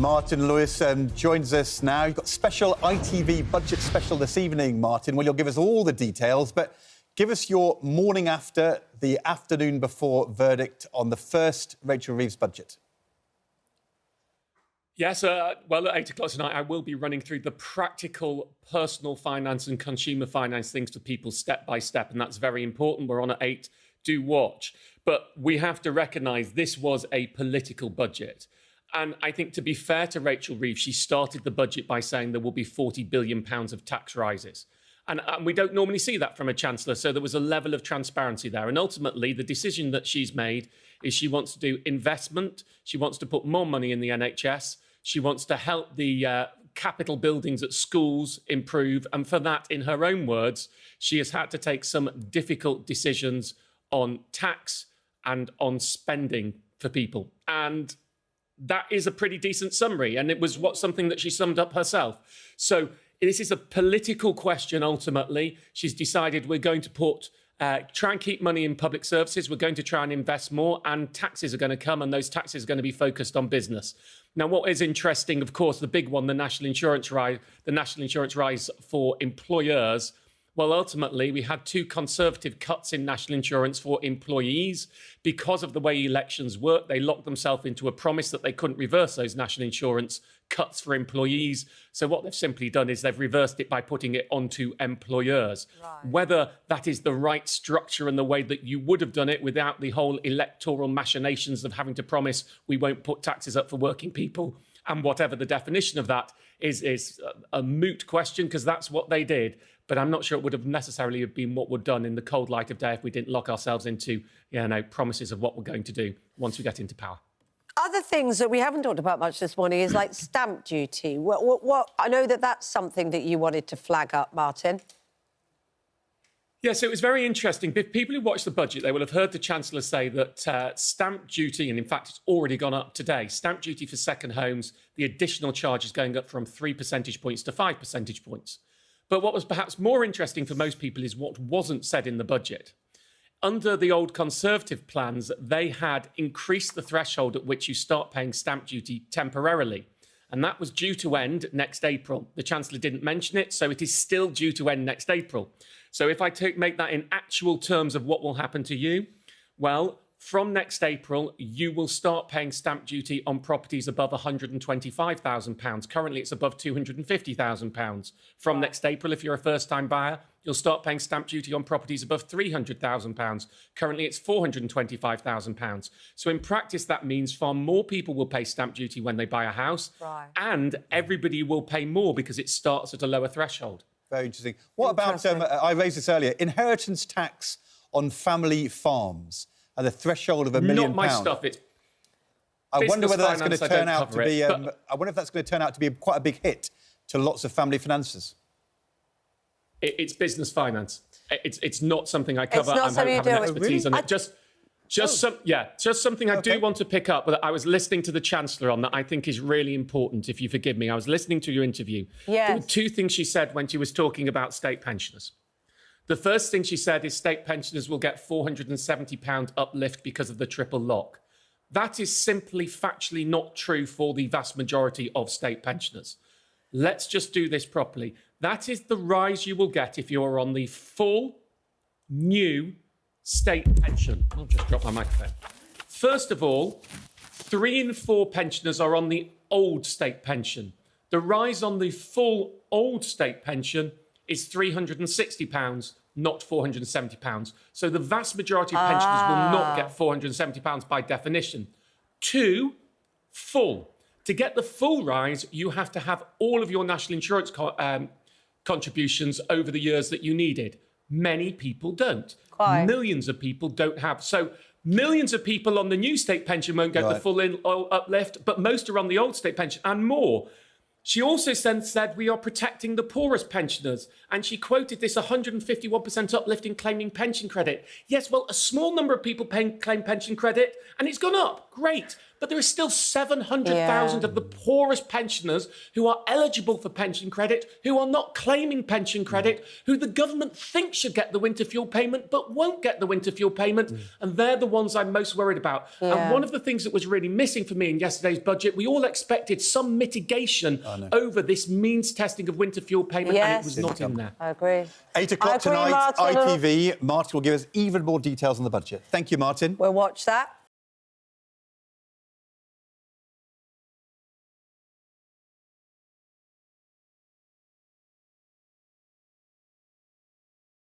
Martin Lewis joins us now. You've got special ITV budget special this evening, Martin. Well, you'll give us all the details, but give us your morning after, the afternoon before verdict on the first Rachel Reeves budget. Yes, well, at 8 o'clock tonight, I will be running through the practical personal finance and consumer finance things to people step by step, and that's very important. We're on at 8. Do watch. But we have to recognise this was a political budget. And I think, to be fair to Rachel Reeves, she started the budget by saying there will be £40 billion of tax rises. And we don't normally see that from a Chancellor, so there was a level of transparency there. And ultimately, the decision that she's made is she wants to do investment, she wants to put more money in the NHS, she wants to help the capital buildings at schools improve. And for that, in her own words, she has had to take some difficult decisions on tax and on spending for people. And that is a pretty decent summary. And it was something that she summed up herself. So this is a political question, ultimately. She's decided we're going to try and keep money in public services. We're going to try and invest more, and taxes are going to come, and those taxes are going to be focused on business. Now, what is interesting, of course, the big one, the national insurance rise for employers. Well, ultimately, we had 2 Conservative cuts in national insurance for employees. Because of the way elections work, they locked themselves into a promise that they couldn't reverse those national insurance cuts for employees. So what they've simply done is they've reversed it by putting it onto employers. Right. Whether that is the right structure and the way that you would have done it without the whole electoral machinations of having to promise we won't put taxes up for working people, and whatever the definition of that is a moot question, because that's what they did. But I'm not sure it would have necessarily been what we'd done in the cold light of day if we didn't lock ourselves into, promises of what we're going to do once we get into power. Other things that we haven't talked about much this morning is like stamp duty. What I know that's something that you wanted to flag up, Martin. Yes, it was very interesting. If people who watched the budget, they will have heard the Chancellor say that stamp duty, and in fact it's already gone up today, stamp duty for second homes, the additional charge is going up from 3 percentage points to 5 percentage points. But what was perhaps more interesting for most people is what wasn't said in the budget. Under the old Conservative plans, they had increased the threshold at which you start paying stamp duty temporarily. And that was due to end next April. The Chancellor didn't mention it, so it is still due to end next April. So if I make that in actual terms of what will happen to you, well, from next April, you will start paying stamp duty on properties above £125,000. Currently, it's above £250,000. From next April, if you're a first-time buyer, you'll start paying stamp duty on properties above £300,000. Currently, it's £425,000. So in practice, that means far more people will pay stamp duty when they buy a house, and everybody will pay more because it starts at a lower threshold. Very interesting. What about, I raised this earlier, inheritance tax on family farms and the threshold of £1 million? Not my stuff. It's I wonder whether that's going to turn out to be. I wonder if that's going to turn out to be quite a big hit to lots of family finances. It's business finance. It's not something I cover. It's not something you do. Expertise on it. Just something I do want to pick up. But I was listening to the Chancellor on that. I think is really important. If you forgive me, I was listening to your interview. Yes. There were 2 things she said when she was talking about state pensioners. The first thing she said is state pensioners will get £470 uplift because of the triple lock. That is simply factually not true for the vast majority of state pensioners. Let's just do this properly. That is the rise you will get if you are on the full, new state pension. I'll just drop my microphone. First of all, 3 in 4 pensioners are on the old state pension. The rise on the full old state pension is £360, not £470. So the vast majority of pensioners will not get £470 by definition. 2, full. To get the full rise, you have to have all of your national insurance contributions over the years that you needed. Many people don't. Millions of people don't have. So millions of people on the new state pension won't get the full uplift, but most are on the old state pension and more. She also said we are protecting the poorest pensioners, and she quoted this 151% uplift in claiming pension credit. Yes, well, a small number of people claim pension credit, and it's gone up. Great. but there is still 700,000 of the poorest pensioners who are eligible for pension credit, who are not claiming pension credit, who the government thinks should get the winter fuel payment but won't get the winter fuel payment, and they're the ones I'm most worried about. And one of the things that was really missing for me in yesterday's budget, we all expected some mitigation over this means testing of winter fuel payment, and it was not in there. I agree. 8 o'clock tonight, Martin. ITV. Martin will give us even more details on the budget. Thank you, Martin. We'll watch that.